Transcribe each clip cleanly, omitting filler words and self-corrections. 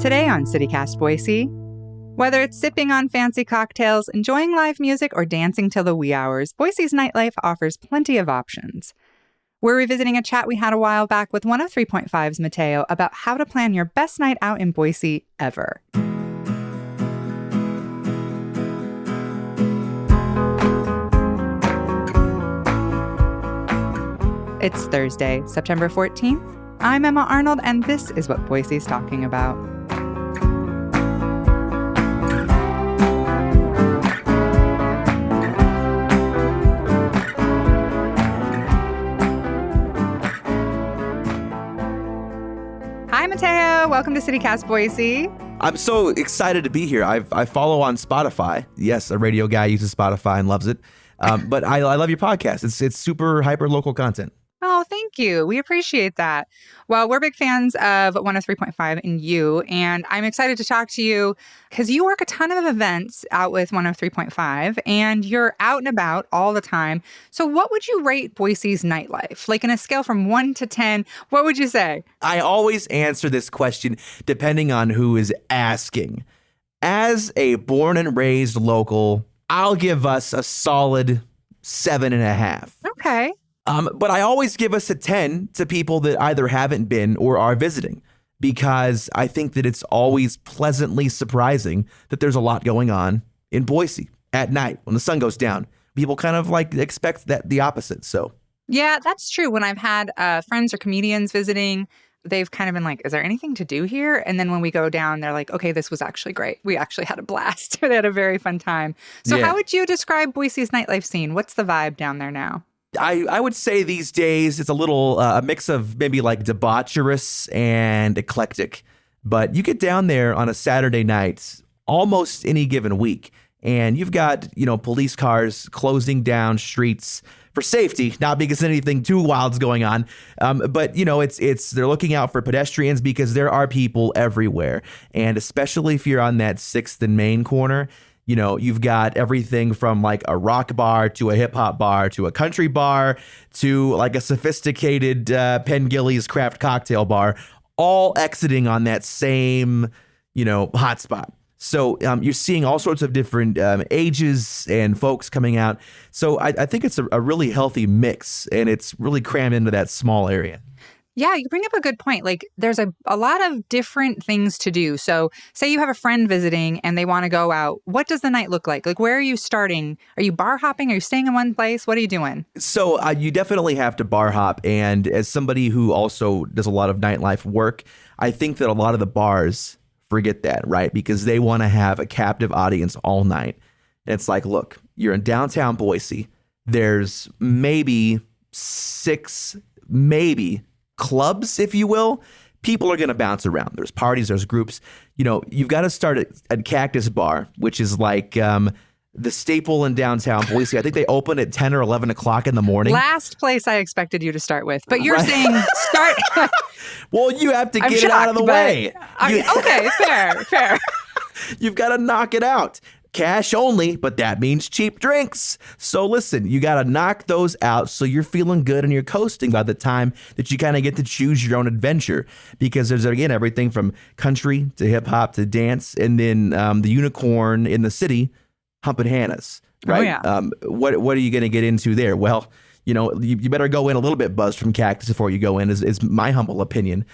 Today on CityCast Boise, whether it's sipping on fancy cocktails, enjoying live music, or dancing till the wee hours, Boise's nightlife offers plenty of options. We're revisiting a chat we had a while back with one of 3.5's Mateo about how to plan your best night out in Boise ever. It's Thursday, September 14th. I'm Emma Arnold, and this is what Boise's talking about. Hi, Mateo. Welcome to CityCast Boise. I'm so excited to be here. I follow on Spotify. Yes, a radio guy uses Spotify and loves it. But I love your podcast. It's super hyper local content. Oh, thank you. We appreciate that. Well, we're big fans of 103.5 and you, and I'm excited to talk to you because you work a ton of events out with 103.5 and you're out and about all the time. So what would you rate Boise's nightlife? Like in a scale from 1 to 10, what would you say? I always answer this question depending on who is asking. As a born and raised local, I'll give us a solid 7.5. Okay. But I always give us a 10 to people that either haven't been or are visiting, because I think that it's always pleasantly surprising that there's a lot going on in Boise at night when the sun goes down. People kind of like expect that the opposite. So, yeah, that's true. When I've had friends or comedians visiting, they've kind of been like, is there anything to do here? And then when we go down, they're like, okay, this was actually great. We actually had a blast. They had a very fun time. So How would you describe Boise's nightlife scene? What's the vibe down there now? I would say these days it's a little a mix of maybe like debaucherous and eclectic. But you get down there on a Saturday night, almost any given week, and you've got, police cars closing down streets for safety, not because anything too wild's going on. But it's they're looking out for pedestrians because there are people everywhere. And especially if you're on that 6th and Main corner, you've got everything from like a rock bar to a hip hop bar to a country bar to like a sophisticated Penn Gillies craft cocktail bar, all exiting on that same, hotspot. So you're seeing all sorts of different ages and folks coming out. So I think it's a really healthy mix, and it's really crammed into that small area. Yeah, you bring up a good point. Like, there's a lot of different things to do. So say you have a friend visiting and they want to go out. What does the night look like? Like, where are you starting? Are you bar hopping? Are you staying in one place? What are you doing? So you definitely have to bar hop. And as somebody who also does a lot of nightlife work, I think that a lot of the bars forget that, right? Because they want to have a captive audience all night. And it's like, look, you're in downtown Boise. There's maybe 6, clubs, if you will. People are going to bounce around. There's parties, there's groups. You've got to start at Cactus Bar, which is like the staple in downtown Boise. I think they open at 10 or 11 o'clock in the morning. Last place I expected you to start with. But you're saying start... Well, you have to get it out of the way. Okay, fair. You've got to knock it out. Cash only, but that means cheap drinks. So listen, you got to knock those out so you're feeling good and you're coasting by the time that you kind of get to choose your own adventure. Because there's, again, everything from country to hip hop to dance, and then the unicorn in the city, Humpin' Hannah's, right? Oh, yeah. What are you going to get into there? Well, you better go in a little bit buzzed from Cactus before you go in, is my humble opinion.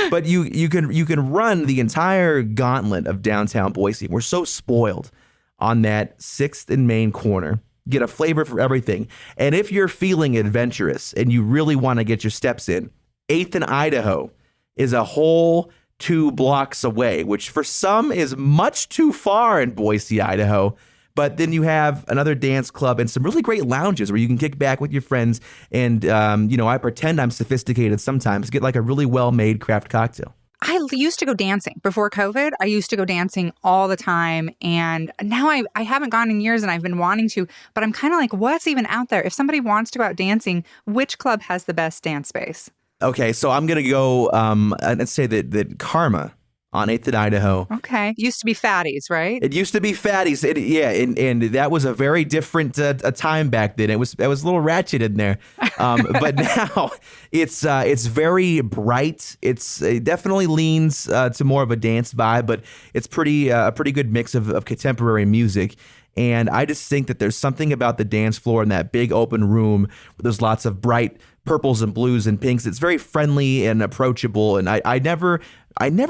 But you can run the entire gauntlet of downtown Boise. We're so spoiled on that 6th and Main corner. Get a flavor for everything. And if you're feeling adventurous and you really want to get your steps in, 8th and Idaho is a whole 2 blocks away, which for some is much too far in Boise, Idaho. But then you have another dance club and some really great lounges where you can kick back with your friends. And, I pretend I'm sophisticated sometimes, get like a really well-made craft cocktail. I used to go dancing before COVID. I used to go dancing all the time. And now I haven't gone in years and I've been wanting to. But I'm kind of like, what's even out there? If somebody wants to go out dancing, which club has the best dance space? Okay, so I'm going to go and say that Karma on 8th and Idaho. Okay. Used to be Fatties, right? It used to be Fatties. Yeah, and that was a very different a time back then. It was a little ratchet in there, but now it's very bright. It definitely leans to more of a dance vibe, but it's a pretty good mix of contemporary music. And I just think that there's something about the dance floor in that big open room where there's lots of bright purples and blues and pinks. It's very friendly and approachable. And I never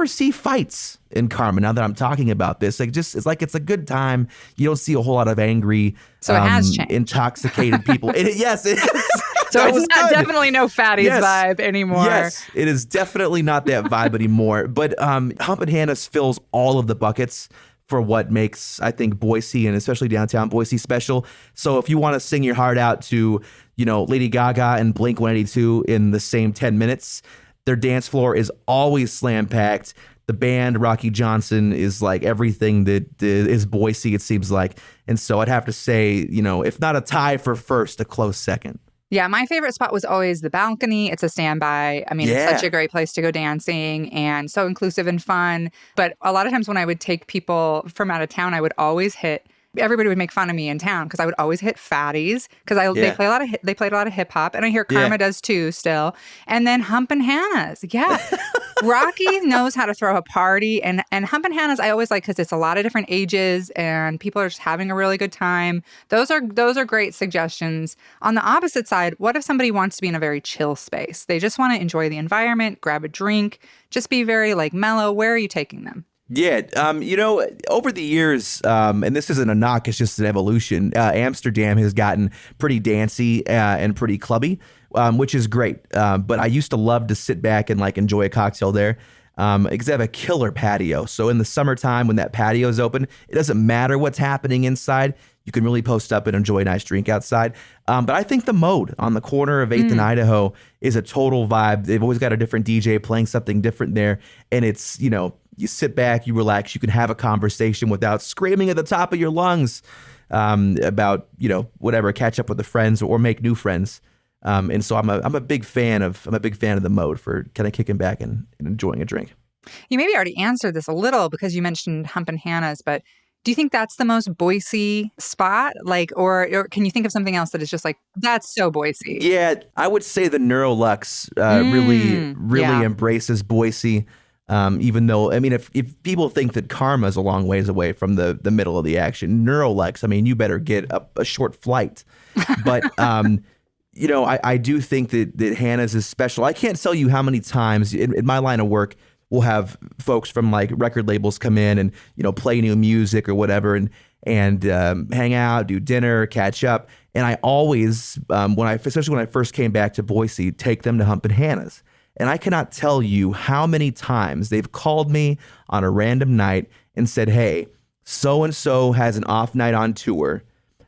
see fights in Karma now that I'm talking about this. It's a good time. You don't see a whole lot of angry, So it has changed. intoxicated people. Yes, it is. So it's definitely no Fatties vibe anymore. Yes, it is definitely not that vibe anymore. But Humpin' Hannah's fills all of the buckets for what makes, I think, Boise and especially downtown Boise special. So if you want to sing your heart out to, Lady Gaga and Blink-182 in the same 10 minutes, their dance floor is always slam packed. The band, Rocky Johnson, is like everything that is Boise, it seems like. And so I'd have to say, if not a tie for first, a close second. Yeah, my favorite spot was always the balcony. It's a standby. I mean, It's such a great place to go dancing and so inclusive and fun. But a lot of times when I would take people from out of town, I would always hit. Everybody would make fun of me in town because I would always hit Fatties because they played a lot of hip hop, and I hear Karma does too still. And then Humpin' Hannah's, Rocky knows how to throw a party, and Humpin' Hannah's I always like because it's a lot of different ages and people are just having a really good time. Those are great suggestions. On the opposite side, what if somebody wants to be in a very chill space? They just want to enjoy the environment, grab a drink, just be very mellow. Where are you taking them? Yeah, over the years, and this isn't a knock, it's just an evolution, Amsterdam has gotten pretty dancey and pretty clubby, which is great. But I used to love to sit back and enjoy a cocktail there because they have a killer patio. So in the summertime when that patio is open, it doesn't matter what's happening inside. You can really post up and enjoy a nice drink outside. But I think the Mode on the corner of 8th and Idaho is a total vibe. They've always got a different DJ playing something different there. And it's, you sit back, you relax, you can have a conversation without screaming at the top of your lungs about, whatever, catch up with the friends or make new friends. And so I'm a big fan of the Mode for kind of kicking back and enjoying a drink. You maybe already answered this a little because you mentioned Humpin' Hannah's, but do you think that's the most Boise spot? Or can you think of something else that is just that's so Boise? Yeah, I would say the Neurolux really embraces Boise. Even though, if people think that Karma is a long ways away from the middle of the action, Neurolux, you better get a short flight. But, I do think that Hannah's is special. I can't tell you how many times in my line of work, we'll have folks from record labels come in and, play new music or whatever and hang out, do dinner, catch up. And I always, especially when I first came back to Boise, take them to Humpin' Hannah's. And I cannot tell you how many times they've called me on a random night and said, hey, so-and-so has an off night on tour.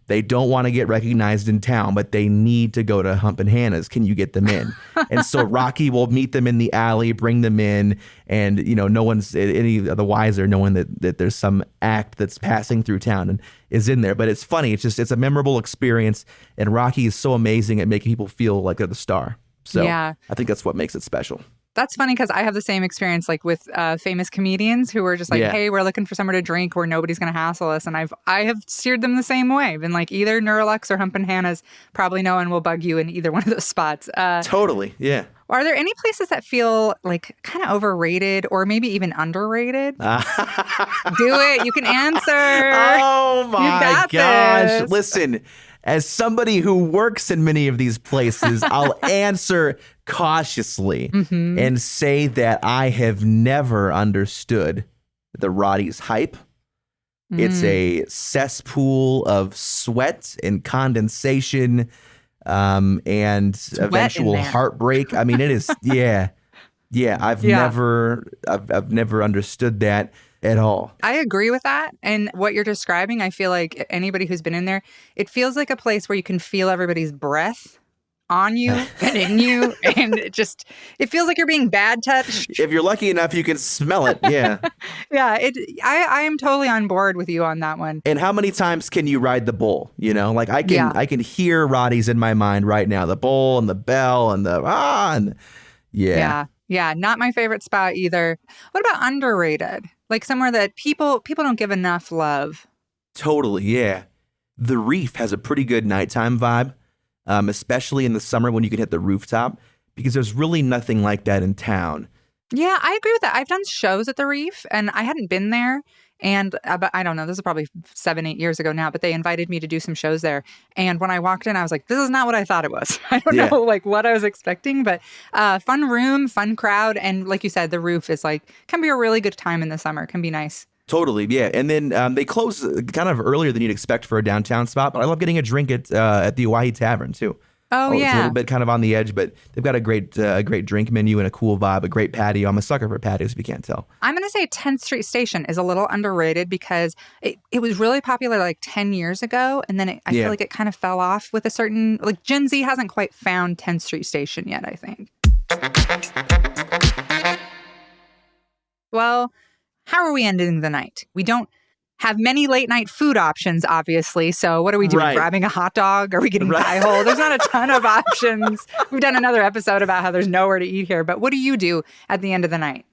They don't want to get recognized in town, but they need to go to Humpin' Hannah's. Can you get them in? And so Rocky will meet them in the alley, bring them in, and no one's any the wiser knowing that there's some act that's passing through town and is in there. But it's funny. It's a memorable experience, and Rocky is so amazing at making people feel like they're the star. So I think that's what makes it special. That's funny because I have the same experience with famous comedians who are just hey, we're looking for somewhere to drink where nobody's going to hassle us. And I have steered them the same way. Been either Neurolux or Humpin' Hannah's. Probably no one will bug you in either one of those spots. Totally. Yeah. Are there any places that feel kind of overrated or maybe even underrated? Do it. You can answer. Oh my gosh. This. Listen. As somebody who works in many of these places, I'll answer cautiously and say that I have never understood the Roddy's hype. It's a cesspool of sweat and condensation and eventual heartbreak. It is, yeah. I've never understood that at all. I agree with that. And what you're describing, I feel like anybody who's been in there, it feels like a place where you can feel everybody's breath on you and in you. And it feels like you're being bad touched. If you're lucky enough, you can smell it. Yeah. I am totally on board with you on that one. And how many times can you ride the bull? I can hear Roddy's in my mind right now. The bull and the bell and the. Yeah, not my favorite spot either. What about underrated? Like somewhere that people don't give enough love. Totally, yeah. The Reef has a pretty good nighttime vibe, especially in the summer when you can hit the rooftop, because there's really nothing like that in town. Yeah, I agree with that. I've done shows at the Reef and I hadn't been there. And but I don't know, this is probably 7, 8 years ago now, but they invited me to do some shows there. And when I walked in, I was like, this is not what I thought it was. I don't Yeah, know like what I was expecting, but fun room, fun crowd. And like you said, the Roof is like, can be a really good time in the summer, can be nice. totally, yeah. And then they close kind of earlier than you'd expect for a downtown spot, but I love getting a drink at the Hawaii Tavern too. Oh, Oh, it's a little yeah. bit kind of on the edge, but they've got a great drink menu and a cool vibe, a great patio. I'm a sucker for patios, if you can't tell. I'm going to say 10th Street Station is a little underrated because it was really popular like 10 years ago. And then I feel Yeah. like it kind of fell off with a certain, like Gen Z hasn't quite found 10th Street Station yet, I think. Well, how are we ending the night? We don't have many late night food options, obviously. So what are we doing? Right. Grabbing a hot dog? Are we getting Right. pie hole? There's not a ton of options. We've done another episode about how there's nowhere to eat here. But what do you do at the end of the night?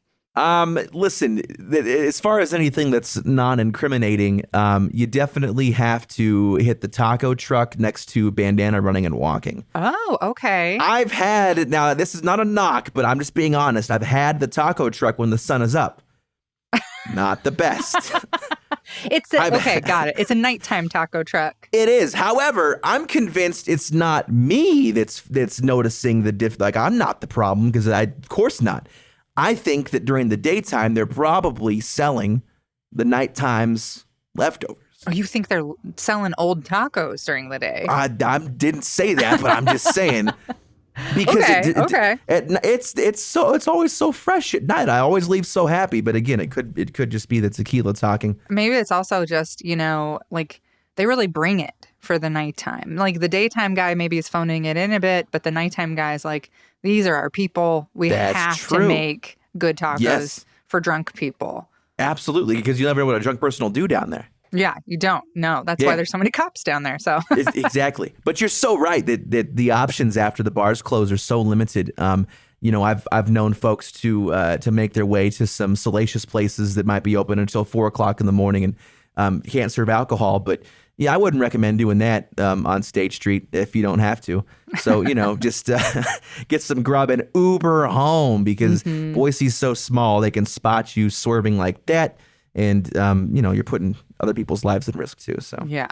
Listen, as far as anything that's non-incriminating, you definitely have to hit the taco truck next to Bandana Running and Walking. Oh, okay. I've had, now this is not a knock, but I'm just being honest. I've had the taco truck when the sun is up. Not the best. Okay, got it. It's a nighttime taco truck. It is. However, I'm convinced it's not me that's noticing the diff. Like, I'm not the problem because of course not. I think that during the daytime, they're probably selling the nighttime's leftovers. Oh, you think they're selling old tacos during the day? I didn't say that, but I'm just saying because Okay. it's always so fresh at night. I always leave so happy. But again, it could just be the tequila talking. Maybe it's also just, like they really bring it for the nighttime. Like the daytime guy maybe is phoning it in a bit, but the nighttime guy is like, these are our people. We That's have to true. make good tacos Yes. for drunk people. Absolutely, because you never know what a drunk person will do down there. Yeah, you don't. No, that's why Yeah. there's so many cops down there. So Exactly. But you're so right that the options after the bars close are so limited. I've known folks to make their way to some salacious places that might be open until 4 o'clock in the morning and can't serve alcohol. But yeah, I wouldn't recommend doing that on State Street if you don't have to. So, just get some grub and Uber home because Boise's so small, they can spot you swerving like that. And, you're putting other people's lives at risk too. So, yeah.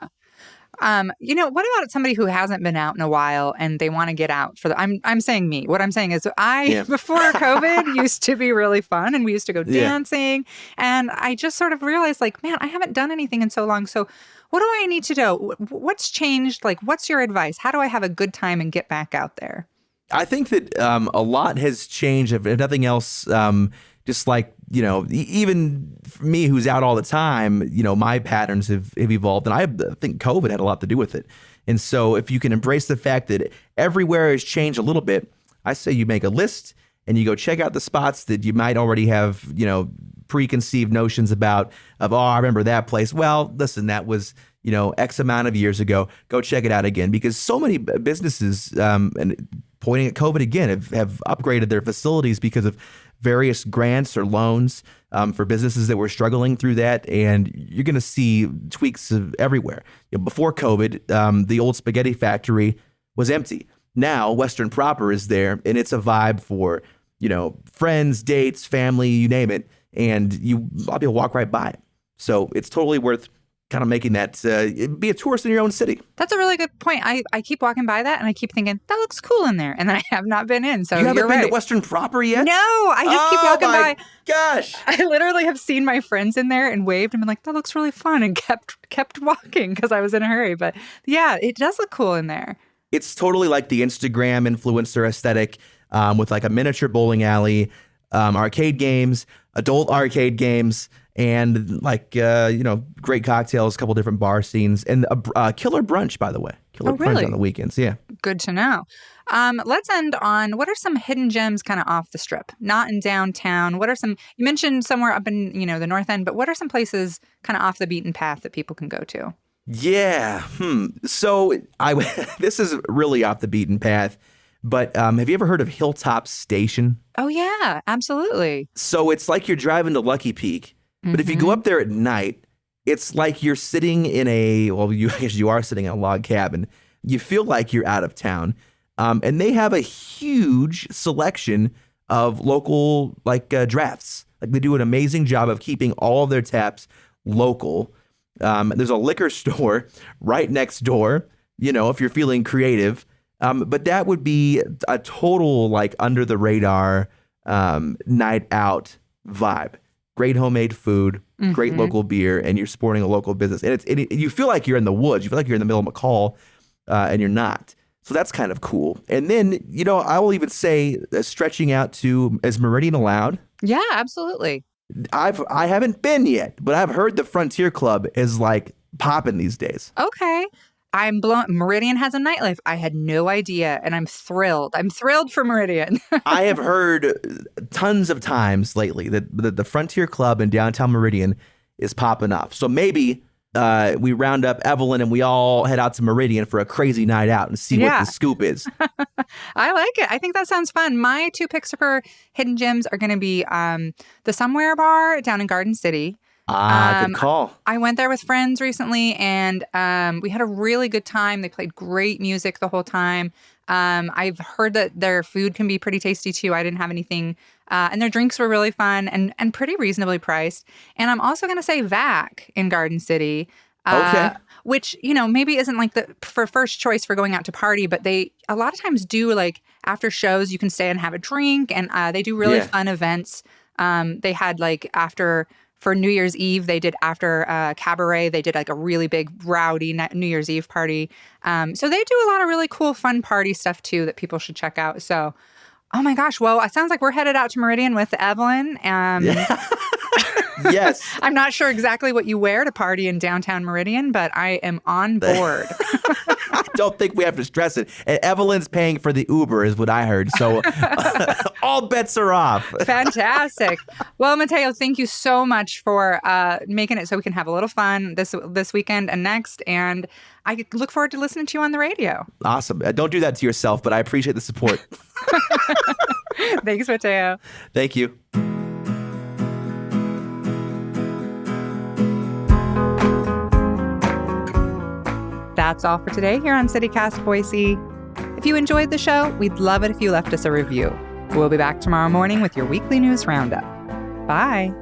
What about somebody who hasn't been out in a while and they want to get out for I'm saying me. What I'm saying is Yeah. before COVID used to be really fun and we used to go Yeah. dancing and I just sort of realized like, man, I haven't done anything in so long. So what do I need to do? What's changed? Like, what's your advice? How do I have a good time and get back out there? I think that a lot has changed. If nothing else, just like, even for me who's out all the time, my patterns have evolved. And I think COVID had a lot to do with it. And so if you can embrace the fact that everywhere has changed a little bit, I say you make a list and you go check out the spots that you might already have, preconceived notions about oh, I remember that place. Well, listen, that was, X amount of years ago. Go check it out again because so many businesses, and pointing at COVID again, have upgraded their facilities because of various grants or loans for businesses that were struggling through that. And you're going to see tweaks everywhere. Before COVID, the old spaghetti factory was empty. Now Western Proper is there and it's a vibe for, friends, dates, family, you name it. And I'll be able to walk right by it. So it's totally worth kind of making that be a tourist in your own city. That's a really good point. I keep walking by that and I keep thinking, that looks cool in there. And then I have not been in. So You haven't you're been right. to Western Proper yet? No, I just keep walking my by. Gosh. I literally have seen my friends in there and waved and been like, that looks really fun and kept walking because I was in a hurry. But yeah, it does look cool in there. It's totally like the Instagram influencer aesthetic with like a miniature bowling alley, arcade games, adult arcade games, and like, great cocktails, a couple different bar scenes, and a killer brunch, by the way. Killer brunch really? on the weekends. Yeah. Good to know. Let's end on what are some hidden gems kind of off the strip, not in downtown? What are some, you mentioned somewhere up in, the North End, but what are some places kind of off the beaten path that people can go to? Yeah. So this is really off the beaten path. But have you ever heard of Hilltop Station? Oh, yeah, absolutely. So it's like you're driving to Lucky Peak, but if you go up there at night, it's like you're sitting in I guess you are sitting in a log cabin. You feel like you're out of town. And they have a huge selection of local drafts. Like they do an amazing job of keeping all of their taps local. There's a liquor store right next door, if you're feeling creative. But that would be a total under the radar night out vibe. Great homemade food, great local beer, and you're supporting a local business. And you feel like you're in the woods. You feel like you're in the middle of McCall, and you're not. So that's kind of cool. And then, I will even say stretching out to, is Meridian allowed? Yeah, absolutely. I haven't been yet, but I've heard the Frontier Club is popping these days. Okay. I'm blown. Meridian has a nightlife. I had no idea, and I'm thrilled. I'm thrilled for Meridian. I have heard tons of times lately that the Frontier Club in downtown Meridian is popping off. So maybe we round up Evelyn and we all head out to Meridian for a crazy night out and see what the scoop is. I like it. I think that sounds fun. My 2 picks for hidden gems are going to be the Somewhere Bar down in Garden City. Good call. I went there with friends recently, and we had a really good time. They played great music the whole time. I've heard that their food can be pretty tasty too. I didn't have anything. And their drinks were really fun and pretty reasonably priced. And I'm also going to say VAC in Garden City. Okay. Which, maybe isn't for first choice for going out to party, but they a lot of times do after shows, you can stay and have a drink, and they do really fun events. They had for New Year's Eve, they did after cabaret, they did a really big rowdy New Year's Eve party. So they do a lot of really cool, fun party stuff too that people should check out. So, oh my gosh. Well, it sounds like we're headed out to Meridian with Evelyn. Yes. I'm not sure exactly what you wear to party in downtown Meridian, but I am on board. I don't think we have to stress it. And Evelyn's paying for the Uber is what I heard. So all bets are off. Fantastic. Well, Mateo, thank you so much for making it so we can have a little fun this weekend and next. And I look forward to listening to you on the radio. Awesome. Don't do that to yourself, but I appreciate the support. Thanks, Mateo. Thank you. That's all for today here on CityCast Boise. If you enjoyed the show, we'd love it if you left us a review. We'll be back tomorrow morning with your weekly news roundup. Bye.